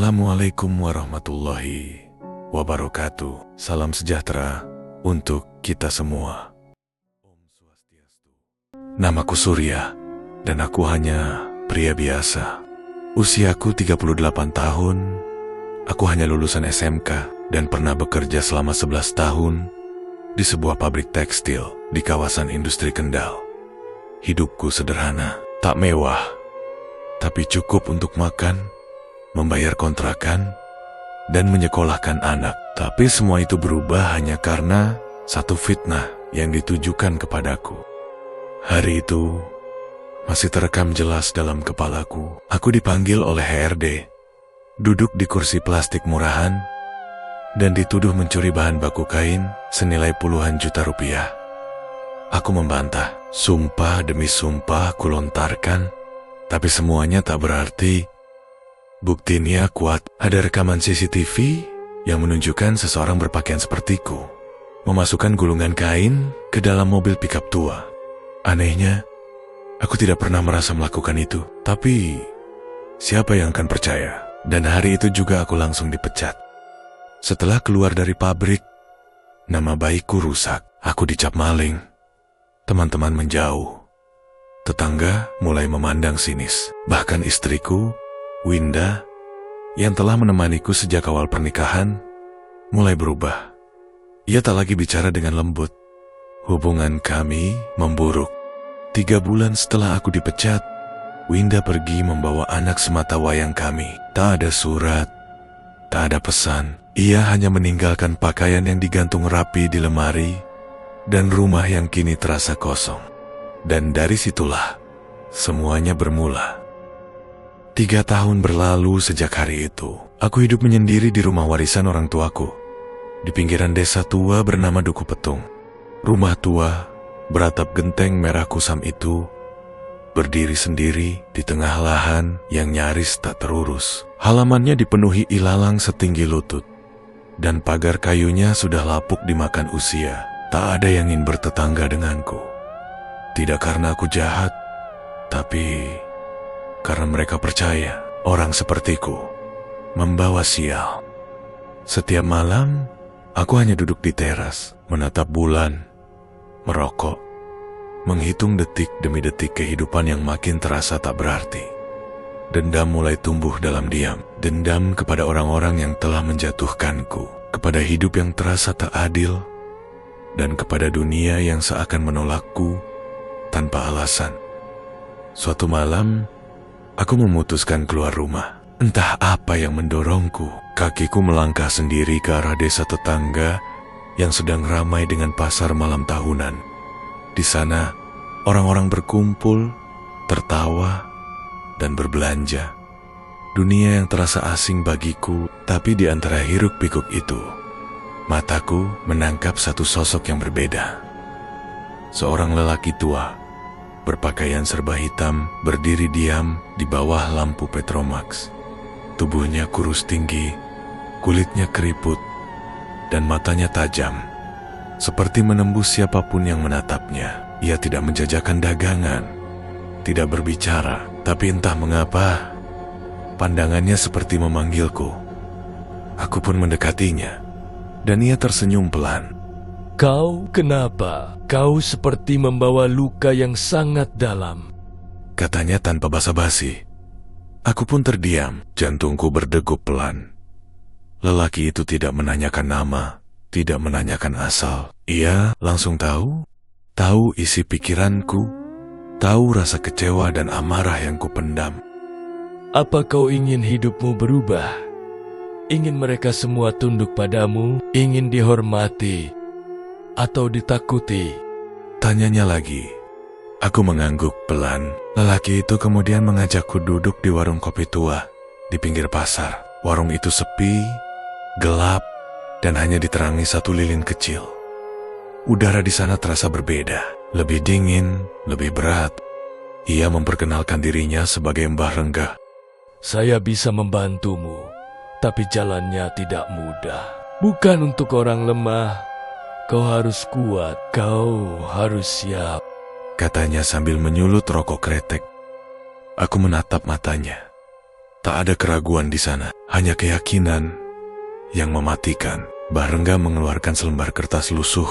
Assalamualaikum warahmatullahi wabarakatuh. Salam sejahtera untuk kita semua. Namaku Surya dan aku hanya pria biasa. Usiaku 38 tahun. Aku hanya lulusan SMK dan pernah bekerja selama 11 tahun di sebuah pabrik tekstil di kawasan industri Kendal. Hidupku sederhana, tak mewah, tapi cukup untuk makan, membayar kontrakan, dan menyekolahkan anak. Tapi semua itu berubah hanya karena satu fitnah yang ditujukan kepadaku. Hari itu masih terekam jelas dalam kepalaku. Aku dipanggil oleh HRD, duduk di kursi plastik murahan, dan dituduh mencuri bahan baku kain senilai puluhan juta rupiah. Aku membantah, sumpah demi sumpah aku lontarkan, tapi semuanya tak berarti. Buktinya kuat, ada rekaman CCTV yang menunjukkan seseorang berpakaian sepertiku, memasukkan gulungan kain ke dalam mobil pickup tua. Anehnya, aku tidak pernah merasa melakukan itu, tapi siapa yang akan percaya? Dan hari itu juga aku langsung dipecat. Setelah keluar dari pabrik, nama baikku rusak. Aku dicap maling. Teman-teman menjauh. Tetangga mulai memandang sinis. Bahkan istriku, Winda, yang telah menemaniku sejak awal pernikahan, mulai berubah. Ia tak lagi bicara dengan lembut. Hubungan kami memburuk. 3 bulan setelah aku dipecat, Winda pergi membawa anak semata wayang kami. Tak ada surat, tak ada pesan. Ia hanya meninggalkan pakaian yang digantung rapi di lemari dan rumah yang kini terasa kosong. Dan dari situlah semuanya bermula. 3 tahun berlalu sejak hari itu. Aku hidup menyendiri di rumah warisan orang tuaku, di pinggiran desa tua bernama Duku Petung. Rumah tua beratap genteng merah kusam itu berdiri sendiri di tengah lahan yang nyaris tak terurus. Halamannya dipenuhi ilalang setinggi lutut, dan pagar kayunya sudah lapuk dimakan usia. Tak ada yang ingin bertetangga denganku. Tidak karena aku jahat, tapi karena mereka percaya orang sepertiku membawa sial. Setiap malam, aku hanya duduk di teras, menatap bulan, merokok, menghitung detik demi detik kehidupan yang makin terasa tak berarti. Dendam mulai tumbuh dalam diam. Dendam kepada orang-orang yang telah menjatuhkanku, kepada hidup yang terasa tak adil, dan kepada dunia yang seakan menolakku tanpa alasan. Suatu malam, aku memutuskan keluar rumah. Entah apa yang mendorongku. Kakiku melangkah sendiri ke arah desa tetangga yang sedang ramai dengan pasar malam tahunan. Di sana, orang-orang berkumpul, tertawa, dan berbelanja. Dunia yang terasa asing bagiku, tapi di antara hiruk-pikuk itu, mataku menangkap satu sosok yang berbeda. Seorang lelaki tua, berpakaian serba hitam, berdiri diam di bawah lampu Petromax. Tubuhnya kurus tinggi, kulitnya keriput, dan matanya tajam, seperti menembus siapapun yang menatapnya. Ia tidak menjajakan dagangan, tidak berbicara, tapi entah mengapa, pandangannya seperti memanggilku. Aku pun mendekatinya, dan ia tersenyum pelan. Kau kenapa? Kau seperti membawa luka yang sangat dalam, Katanya tanpa basa-basi. Aku pun terdiam, jantungku berdegup pelan. Lelaki itu tidak menanyakan nama, tidak menanyakan asal. Ia langsung tahu isi pikiranku, tahu rasa kecewa dan amarah yang kupendam. Apa kau ingin hidupmu berubah? Ingin mereka semua tunduk padamu? Ingin dihormati atau ditakuti? Tanyanya lagi. Aku mengangguk pelan. Lelaki itu kemudian mengajakku duduk di warung kopi tua di pinggir pasar. Warung itu sepi, gelap, dan hanya diterangi satu lilin kecil. Udara di sana terasa berbeda, lebih dingin, lebih berat. Ia memperkenalkan dirinya sebagai Mbah Renggah. Saya bisa membantumu, tapi jalannya tidak mudah. Bukan untuk orang lemah. Kau harus kuat, kau harus siap, katanya sambil menyulut rokok kretek. Aku menatap matanya. Tak ada keraguan di sana, hanya keyakinan yang mematikan. Barengga mengeluarkan selembar kertas lusuh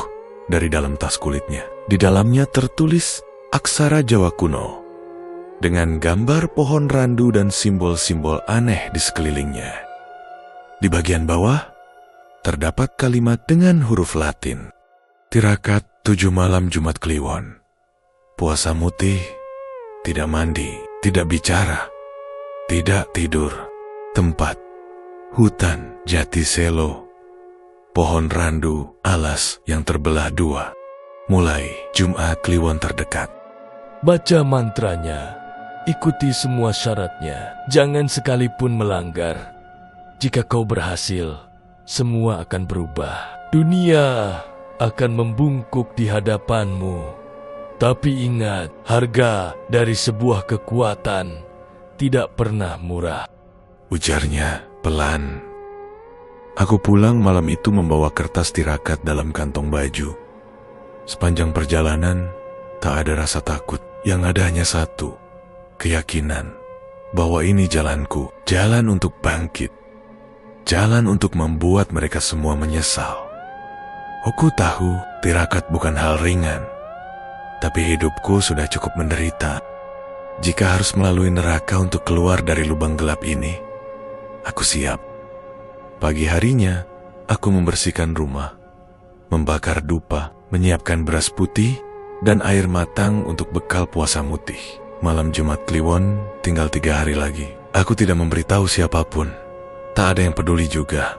dari dalam tas kulitnya. Di dalamnya tertulis aksara Jawa kuno dengan gambar pohon randu dan simbol-simbol aneh di sekelilingnya. Di bagian bawah terdapat kalimat dengan huruf Latin. Tirakat 7 malam Jumat Kliwon. Puasa mutih, tidak mandi, tidak bicara, tidak tidur. Tempat, hutan Jatiselo. Pohon randu, alas yang terbelah 2. Mulai Jumat Kliwon terdekat. Baca mantranya, ikuti semua syaratnya, jangan sekalipun melanggar. Jika kau berhasil, semua akan berubah. Dunia akan membungkuk di hadapanmu. Tapi ingat, harga dari sebuah kekuatan tidak pernah murah. Ujarnya pelan. Aku pulang malam itu membawa kertas tirakat dalam kantong baju. Sepanjang perjalanan, tak ada rasa takut. Yang ada hanya satu, keyakinan bahwa ini jalanku, jalan untuk bangkit, jalan untuk membuat mereka semua menyesal. Aku tahu tirakat bukan hal ringan, tapi hidupku sudah cukup menderita. Jika harus melalui neraka untuk keluar dari lubang gelap ini, aku siap. Pagi harinya, aku membersihkan rumah, membakar dupa, menyiapkan beras putih, dan air matang untuk bekal puasa mutih. Malam Jumat Kliwon tinggal 3 hari lagi. Aku tidak memberitahu siapapun. Tak ada yang peduli juga.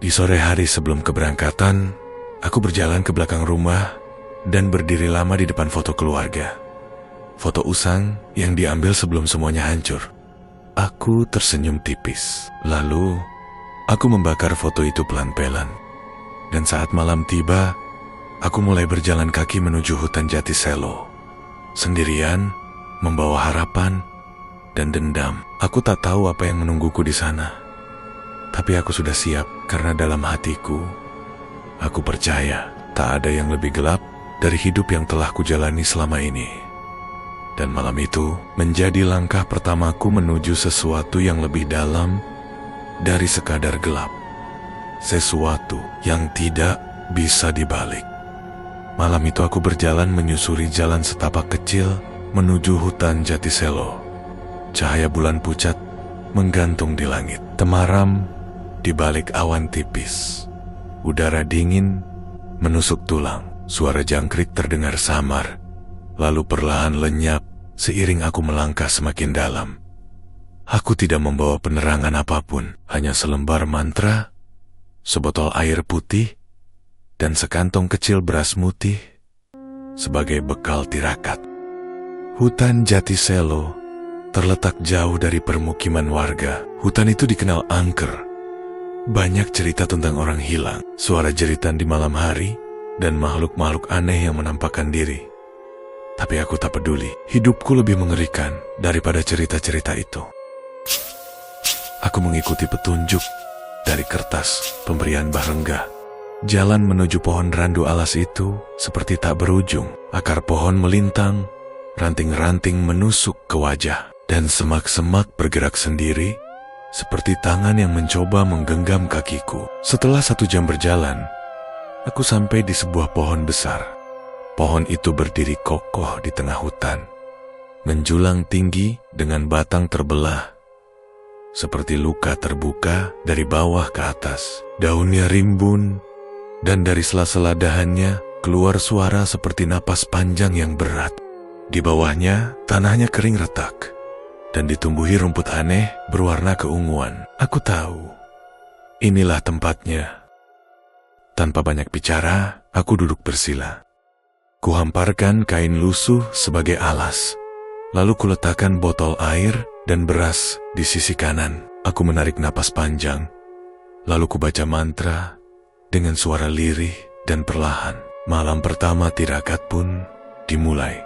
Di sore hari sebelum keberangkatan, aku berjalan ke belakang rumah dan berdiri lama di depan foto keluarga. Foto usang yang diambil sebelum semuanya hancur. Aku tersenyum tipis. Lalu, aku membakar foto itu pelan-pelan. Dan saat malam tiba, aku mulai berjalan kaki menuju hutan Jatiselo. Sendirian, membawa harapan dan dendam. Aku tak tahu apa yang menungguku di sana. Tapi aku sudah siap karena dalam hatiku, aku percaya tak ada yang lebih gelap dari hidup yang telah kujalani selama ini. Dan malam itu menjadi langkah pertamaku menuju sesuatu yang lebih dalam dari sekadar gelap. Sesuatu yang tidak bisa dibalik. Malam itu aku berjalan menyusuri jalan setapak kecil menuju hutan Jatiselo. Cahaya bulan pucat menggantung di langit. Temaram di balik awan tipis. Udara dingin menusuk tulang. Suara jangkrik terdengar samar, lalu perlahan lenyap seiring aku melangkah semakin dalam. Aku tidak membawa penerangan apapun, hanya selembar mantra, sebotol air putih, dan sekantong kecil beras mutih sebagai bekal tirakat. Hutan Jatiselo terletak jauh dari permukiman warga. Hutan itu dikenal angker. Banyak cerita tentang orang hilang, suara jeritan di malam hari, dan makhluk-makhluk aneh yang menampakkan diri. Tapi aku tak peduli, hidupku lebih mengerikan daripada cerita-cerita itu. Aku mengikuti petunjuk dari kertas pemberian Barengga. Jalan menuju pohon randu alas itu seperti tak berujung. Akar pohon melintang, ranting-ranting menusuk ke wajah, dan semak-semak bergerak sendiri seperti tangan yang mencoba menggenggam kakiku. Setelah 1 jam berjalan, aku sampai di sebuah pohon besar. Pohon itu berdiri kokoh di tengah hutan, menjulang tinggi dengan batang terbelah, seperti luka terbuka dari bawah ke atas. Daunnya rimbun, dan dari sela-sela dahannya keluar suara seperti napas panjang yang berat. Di bawahnya, tanahnya kering retak, dan ditumbuhi rumput aneh berwarna keunguan. Aku tahu, inilah tempatnya. Tanpa banyak bicara, aku duduk bersila. Kuhamparkan kain lusuh sebagai alas, lalu kuletakkan botol air dan beras di sisi kanan. Aku menarik napas panjang, lalu kubaca mantra dengan suara lirih dan perlahan. Malam pertama tirakat pun dimulai.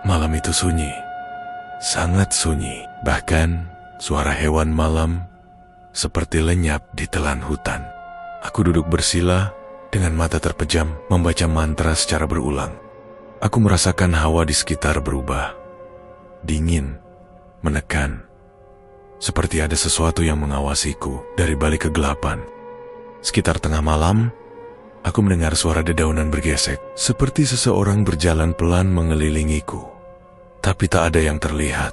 Malam itu sunyi, sangat sunyi. Bahkan suara hewan malam seperti lenyap di telan hutan. Aku duduk bersila dengan mata terpejam, membaca mantra secara berulang. Aku merasakan hawa di sekitar berubah. Dingin, menekan, seperti ada sesuatu yang mengawasiku dari balik kegelapan. Sekitar tengah malam, aku mendengar suara dedaunan bergesek, seperti seseorang berjalan pelan mengelilingiku. Tapi tak ada yang terlihat.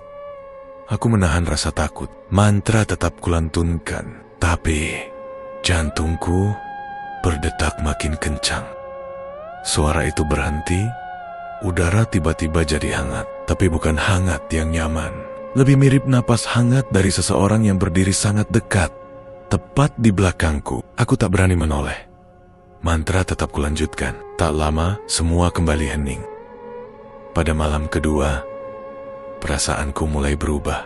Aku menahan rasa takut. Mantra tetap kulantunkan, tapi jantungku berdetak makin kencang. Suara itu berhenti, udara tiba-tiba jadi hangat, tapi bukan hangat yang nyaman. Lebih mirip napas hangat dari seseorang yang berdiri sangat dekat, tepat di belakangku. Aku tak berani menoleh. Mantra tetap kulanjutkan. Tak lama, semua kembali hening. Pada malam kedua, perasaanku mulai berubah.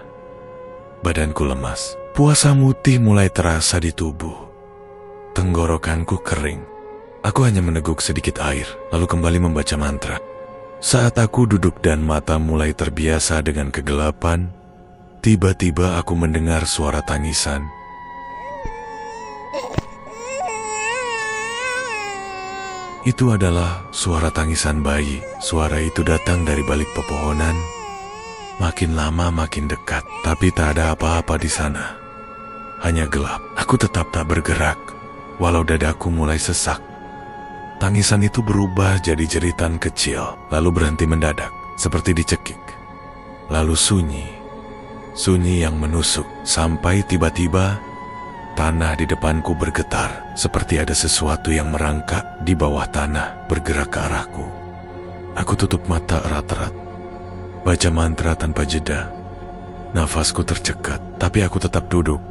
Badanku lemas. Puasa mutih mulai terasa di tubuh. Tenggorokanku kering. Aku hanya meneguk sedikit air, lalu kembali membaca mantra. Saat aku duduk dan mata mulai terbiasa dengan kegelapan, tiba-tiba aku mendengar suara tangisan. Itu adalah suara tangisan bayi. Suara itu datang dari balik pepohonan. Makin lama makin dekat, tapi tak ada apa-apa di sana. Hanya gelap. Aku tetap tak bergerak, walau dadaku mulai sesak. Tangisan itu berubah jadi jeritan kecil, lalu berhenti mendadak, seperti dicekik. Lalu sunyi. Sunyi yang menusuk, sampai tiba-tiba tanah di depanku bergetar, seperti ada sesuatu yang merangkak di bawah tanah bergerak ke arahku. Aku tutup mata erat-erat, baca mantra tanpa jeda. Nafasku tercekat, tapi aku tetap duduk.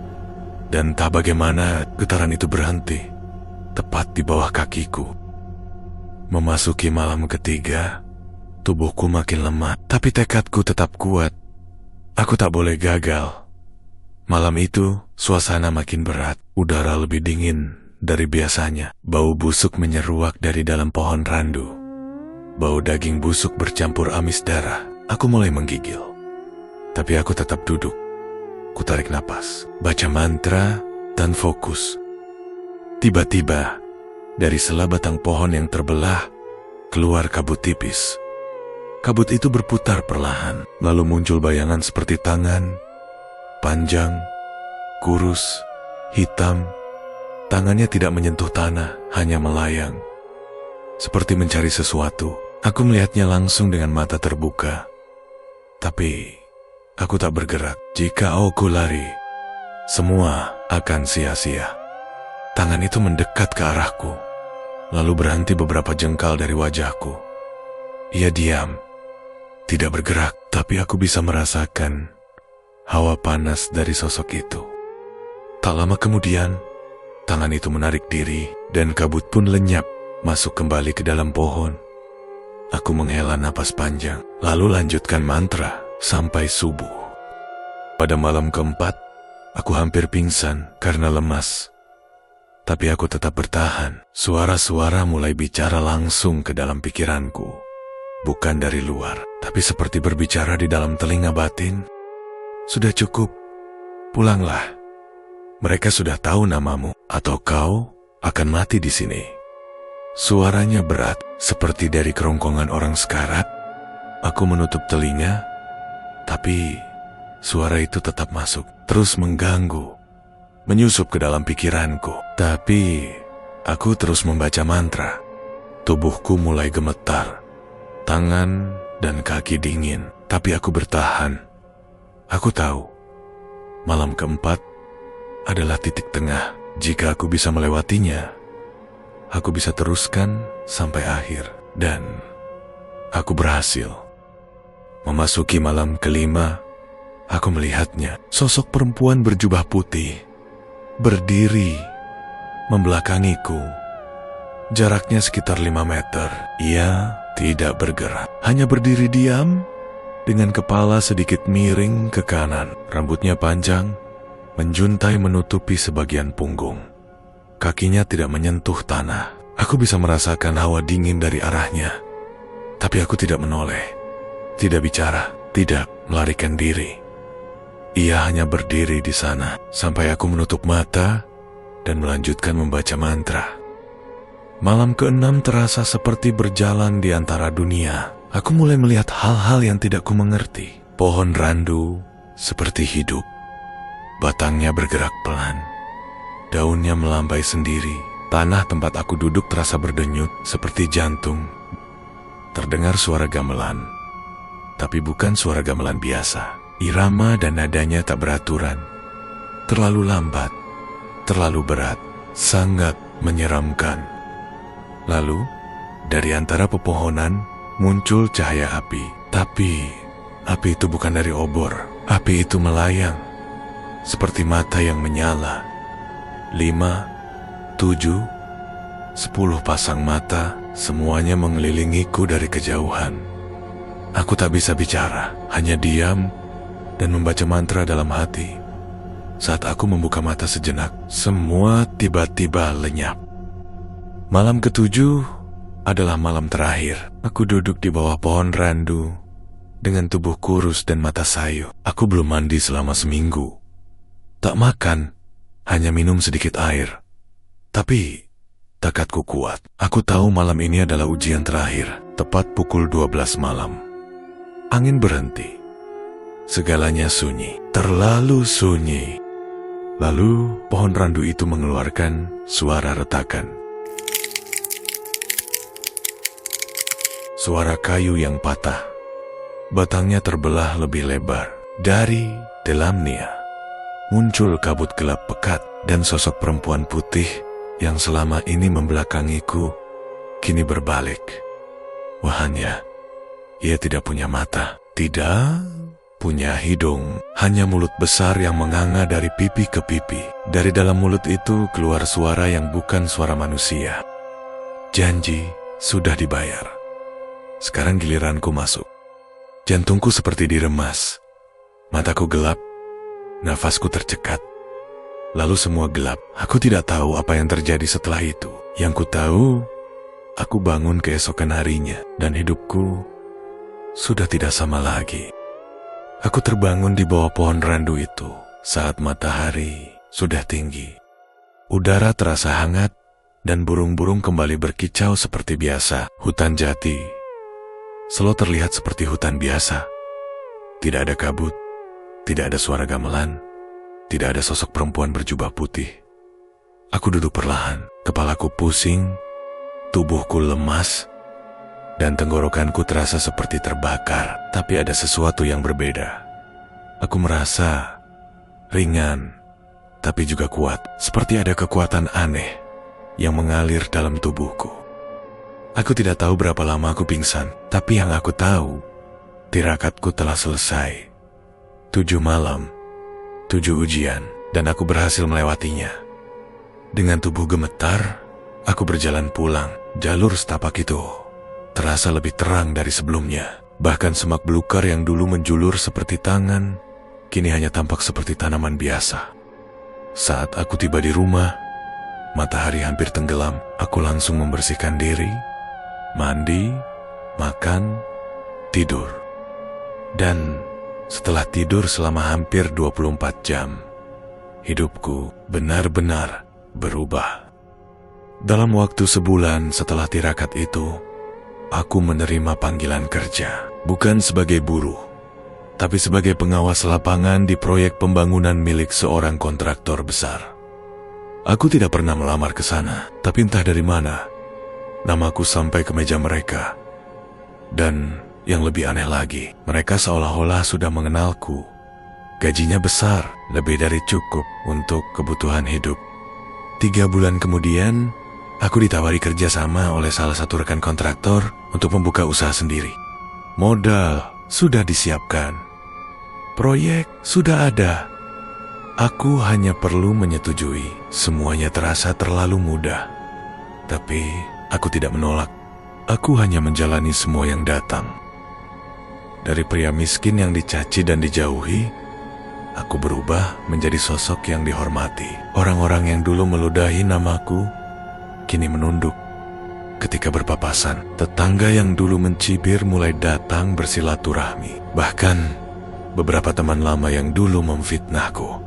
Dan tak bagaimana getaran itu berhenti, tepat di bawah kakiku. Memasuki malam ketiga, tubuhku makin lemah, tapi tekadku tetap kuat. Aku tak boleh gagal. Malam itu, suasana makin berat, udara lebih dingin dari biasanya. Bau busuk menyeruak dari dalam pohon randu. Bau daging busuk bercampur amis darah. Aku mulai menggigil. Tapi aku tetap duduk. Kutarik napas, baca mantra, dan fokus. Tiba-tiba, dari sela batang pohon yang terbelah, keluar kabut tipis. Kabut itu berputar perlahan, lalu muncul bayangan seperti tangan, panjang, kurus, hitam. Tangannya tidak menyentuh tanah, hanya melayang. Seperti mencari sesuatu, aku melihatnya langsung dengan mata terbuka. Tapi, aku tak bergerak. Jika aku lari, semua akan sia-sia. Tangan itu mendekat ke arahku, lalu berhenti beberapa jengkal dari wajahku. Ia diam, tidak bergerak, tapi aku bisa merasakan hawa panas dari sosok itu. Tak lama kemudian, tangan itu menarik diri, dan kabut pun lenyap, masuk kembali ke dalam pohon. Aku menghela napas panjang, lalu lanjutkan mantra sampai subuh. Pada malam keempat, aku hampir pingsan karena lemas. Tapi aku tetap bertahan. Suara-suara mulai bicara langsung ke dalam pikiranku. Bukan dari luar, tapi seperti berbicara di dalam telinga batin. Sudah cukup, pulanglah. Mereka sudah tahu namamu, atau kau akan mati di sini. Suaranya berat, seperti dari kerongkongan orang sekarat. Aku menutup telinga, tapi suara itu tetap masuk, terus mengganggu, menyusup ke dalam pikiranku. Tapi aku terus membaca mantra. Tubuhku mulai gemetar, tangan dan kaki dingin, tapi aku bertahan. Aku tahu, malam keempat adalah titik tengah. Jika aku bisa melewatinya, aku bisa teruskan sampai akhir. Dan aku berhasil. Memasuki malam kelima, aku melihatnya. Sosok perempuan berjubah putih, berdiri, membelakangiku. Jaraknya sekitar 5 meter. Ia tidak bergerak, hanya berdiri diam, dengan kepala sedikit miring ke kanan. Rambutnya panjang, menjuntai menutupi sebagian punggung. Kakinya tidak menyentuh tanah. Aku bisa merasakan hawa dingin dari arahnya. Tapi aku tidak menoleh, tidak bicara, tidak melarikan diri. Ia hanya berdiri di sana sampai aku menutup mata dan melanjutkan membaca mantra. Malam ke-6 terasa seperti berjalan di antara dunia. Aku mulai melihat hal-hal yang tidak kumengerti. Pohon randu seperti hidup. Batangnya bergerak pelan. Daunnya melambai sendiri. Tanah tempat aku duduk terasa berdenyut seperti jantung. Terdengar suara gamelan. Tapi bukan suara gamelan biasa. Irama dan nadanya tak beraturan. Terlalu lambat. Terlalu berat. Sangat menyeramkan. Lalu, dari antara pepohonan muncul cahaya api. Tapi, api itu bukan dari obor. Api itu melayang. Seperti mata yang menyala. 5, 7, 10 pasang mata, semuanya mengelilingiku dari kejauhan. Aku tak bisa bicara, hanya diam dan membaca mantra dalam hati. Saat aku membuka mata sejenak, semua tiba-tiba lenyap. Malam ketujuh adalah malam terakhir. Aku duduk di bawah pohon randu dengan tubuh kurus dan mata sayu. Aku belum mandi selama seminggu. Tak makan, hanya minum sedikit air. Tapi tekadku kuat. Aku tahu malam ini adalah ujian terakhir. Tepat pukul 12 malam. Angin berhenti. Segalanya sunyi, terlalu sunyi. Lalu pohon randu itu mengeluarkan suara retakan. Suara kayu yang patah. Batangnya terbelah lebih lebar. Dari dalamnya muncul kabut gelap pekat dan sosok perempuan putih yang selama ini membelakangiku kini berbalik. Wahanya, ia tidak punya mata, tidak punya hidung, hanya mulut besar yang menganga dari pipi ke pipi. Dari dalam mulut itu keluar suara yang bukan suara manusia. Janji sudah dibayar. Sekarang giliranku masuk. Jantungku seperti diremas. Mataku gelap, nafasku tercekat. Lalu semua gelap. Aku tidak tahu apa yang terjadi setelah itu. Yang ku tahu, aku bangun keesokan harinya dan hidupku sudah tidak sama lagi. Aku terbangun di bawah pohon randu itu saat matahari sudah tinggi. Udara terasa hangat dan burung-burung kembali berkicau seperti biasa. Hutan jati selalu terlihat seperti hutan biasa. Tidak ada kabut, tidak ada suara gamelan, tidak ada sosok perempuan berjubah putih. Aku duduk perlahan, kepalaku pusing, tubuhku lemas, dan tenggorokanku terasa seperti terbakar. Tapi ada sesuatu yang berbeda. Aku merasa ringan, tapi juga kuat. Seperti ada kekuatan aneh yang mengalir dalam tubuhku. Aku tidak tahu berapa lama aku pingsan, tapi yang aku tahu, tirakatku telah selesai. 7 malam, 7 ujian, dan aku berhasil melewatinya. Dengan tubuh gemetar, aku berjalan pulang. Jalur setapak itu terasa lebih terang dari sebelumnya. Bahkan semak belukar yang dulu menjulur seperti tangan, kini hanya tampak seperti tanaman biasa. Saat aku tiba di rumah, matahari hampir tenggelam. Aku langsung membersihkan diri, mandi, makan, tidur. Dan setelah tidur selama hampir 24 jam, hidupku benar-benar berubah. Dalam waktu sebulan setelah tirakat itu, aku menerima panggilan kerja, bukan sebagai buruh, tapi sebagai pengawas lapangan di proyek pembangunan milik seorang kontraktor besar. Aku tidak pernah melamar ke sana, tapi entah dari mana, namaku sampai ke meja mereka. Dan yang lebih aneh lagi, mereka seolah-olah sudah mengenalku. Gajinya besar, lebih dari cukup untuk kebutuhan hidup. 3 bulan kemudian, aku ditawari kerjasama oleh salah satu rekan kontraktor untuk membuka usaha sendiri. Modal sudah disiapkan. Proyek sudah ada. Aku hanya perlu menyetujui. Semuanya terasa terlalu mudah. Tapi aku tidak menolak. Aku hanya menjalani semua yang datang. Dari pria miskin yang dicaci dan dijauhi, aku berubah menjadi sosok yang dihormati. Orang-orang yang dulu meludahi namaku kini menunduk. Ketika berpapasan, tetangga yang dulu mencibir mulai datang bersilaturahmi. Bahkan beberapa teman lama yang dulu memfitnahku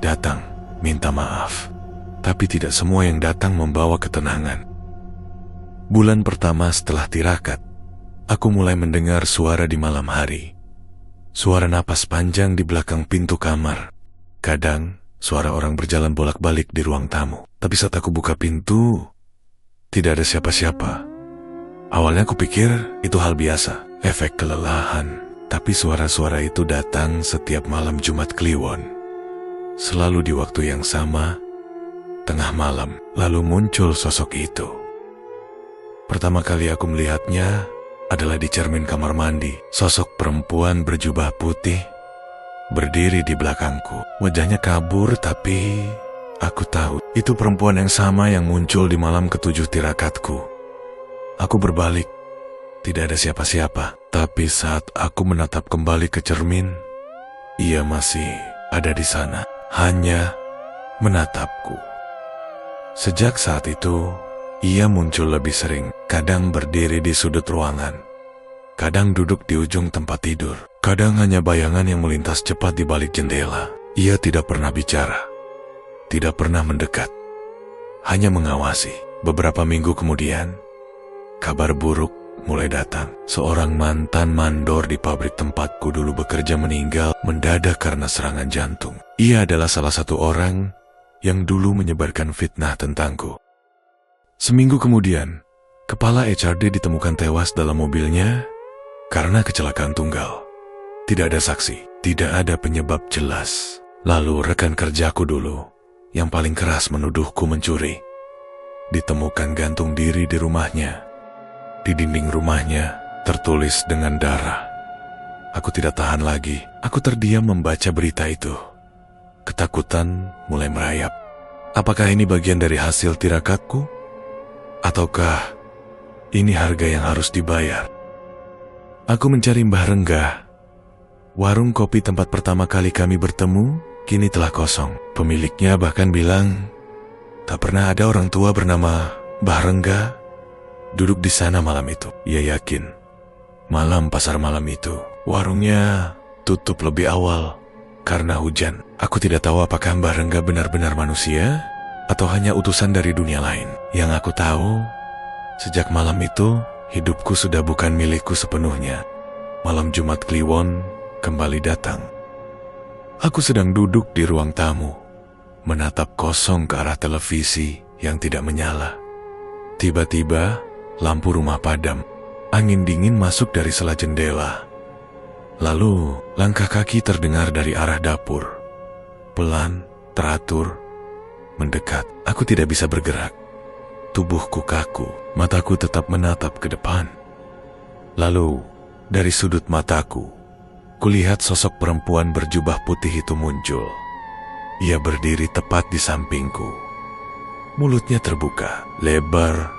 datang minta maaf. Tapi tidak semua yang datang membawa ketenangan. Bulan pertama setelah tirakat, aku mulai mendengar suara di malam hari. Suara napas panjang di belakang pintu kamar. Kadang, suara orang berjalan bolak-balik di ruang tamu. Tapi saat aku buka pintu, tidak ada siapa-siapa. Awalnya aku pikir itu hal biasa, efek kelelahan. Tapi suara-suara itu datang setiap malam Jumat Kliwon. Selalu di waktu yang sama, tengah malam, lalu muncul sosok itu. Pertama kali aku melihatnya adalah di cermin kamar mandi. Sosok perempuan berjubah putih berdiri di belakangku. Wajahnya kabur, tapi aku tahu itu perempuan yang sama yang muncul di malam ketujuh tirakatku. Aku berbalik, tidak ada siapa-siapa. Tapi saat aku menatap kembali ke cermin, ia masih ada di sana, hanya menatapku. Sejak saat itu, ia muncul lebih sering, kadang berdiri di sudut ruangan, kadang duduk di ujung tempat tidur, kadang hanya bayangan yang melintas cepat di balik jendela. Ia tidak pernah bicara, tidak pernah mendekat, hanya mengawasi. Beberapa minggu kemudian, kabar buruk mulai datang. Seorang mantan mandor di pabrik tempatku dulu bekerja meninggal mendadak karena serangan jantung. Ia adalah salah satu orang yang dulu menyebarkan fitnah tentangku. Seminggu kemudian, kepala HRD ditemukan tewas dalam mobilnya karena kecelakaan tunggal. Tidak ada saksi, tidak ada penyebab jelas. Lalu rekan kerjaku dulu, yang paling keras menuduhku mencuri, ditemukan gantung diri di rumahnya. Di dinding rumahnya tertulis dengan darah. Aku tidak tahan lagi. Aku terdiam membaca berita itu. Ketakutan mulai merayap. Apakah ini bagian dari hasil tirakatku? Ataukah ini harga yang harus dibayar? Aku mencari Mbah Renggah. Warung kopi tempat pertama kali kami bertemu kini telah kosong. Pemiliknya bahkan bilang tak pernah ada orang tua bernama Mbah Renggah duduk di sana malam itu. Ia yakin malam pasar malam itu warungnya tutup lebih awal karena hujan. Aku tidak tahu apakah Mbah Renggah benar-benar manusia atau hanya utusan dari dunia lain. Yang aku tahu, sejak malam itu hidupku sudah bukan milikku sepenuhnya. Malam Jumat Kliwon kembali datang. Aku sedang duduk di ruang tamu, menatap kosong ke arah televisi yang tidak menyala. Tiba-tiba, lampu rumah padam. Angin dingin masuk dari sela jendela. Lalu, langkah kaki terdengar dari arah dapur. Pelan, teratur, mendekat. Aku tidak bisa bergerak. Tubuhku kaku, mataku tetap menatap ke depan. Lalu, dari sudut mataku, kulihat sosok perempuan berjubah putih itu muncul. Ia berdiri tepat di sampingku. Mulutnya terbuka, lebar,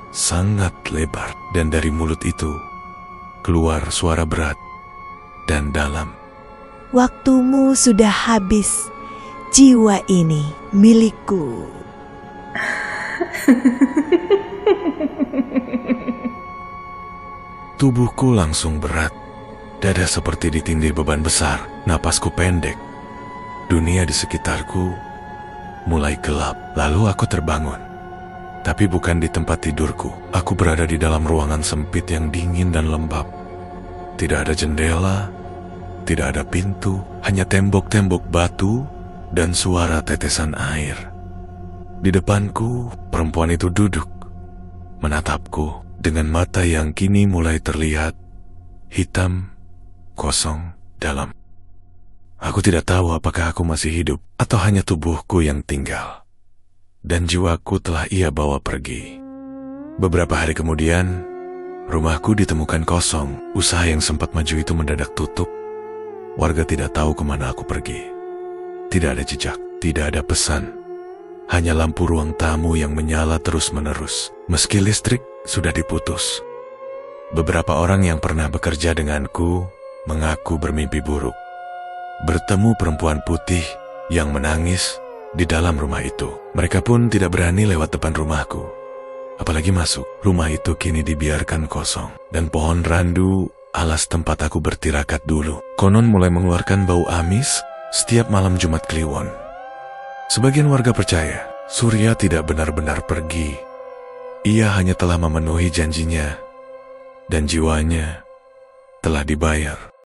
sangat lebar. Dan dari mulut itu, keluar suara berat dan dalam. Waktumu sudah habis. Jiwa ini milikku. Tubuhku langsung berat. Dada seperti ditindih beban besar. Napasku pendek. Dunia di sekitarku mulai gelap. Lalu aku terbangun. Tapi bukan di tempat tidurku. Aku berada di dalam ruangan sempit yang dingin dan lembab. Tidak ada jendela, tidak ada pintu, hanya tembok-tembok batu dan suara tetesan air. Di depanku, perempuan itu duduk, menatapku dengan mata yang kini mulai terlihat hitam, kosong, dalam. Aku tidak tahu apakah aku masih hidup atau hanya tubuhku yang tinggal. Dan jiwaku telah ia bawa pergi. Beberapa hari kemudian, rumahku ditemukan kosong. Usaha yang sempat maju itu mendadak tutup. Warga tidak tahu kemana aku pergi. Tidak ada jejak, tidak ada pesan. Hanya lampu ruang tamu yang menyala terus-menerus, meski listrik sudah diputus. Beberapa orang yang pernah bekerja denganku mengaku bermimpi buruk. Bertemu perempuan putih yang menangis di dalam rumah itu. Mereka pun tidak berani lewat depan rumahku, apalagi masuk. Rumah itu kini dibiarkan kosong, dan pohon randu, alas tempat aku bertirakat dulu, konon mulai mengeluarkan bau amis setiap malam Jumat Kliwon. Sebagian warga percaya, Surya tidak benar-benar pergi. Ia hanya telah memenuhi janjinya, dan jiwanya telah dibayar.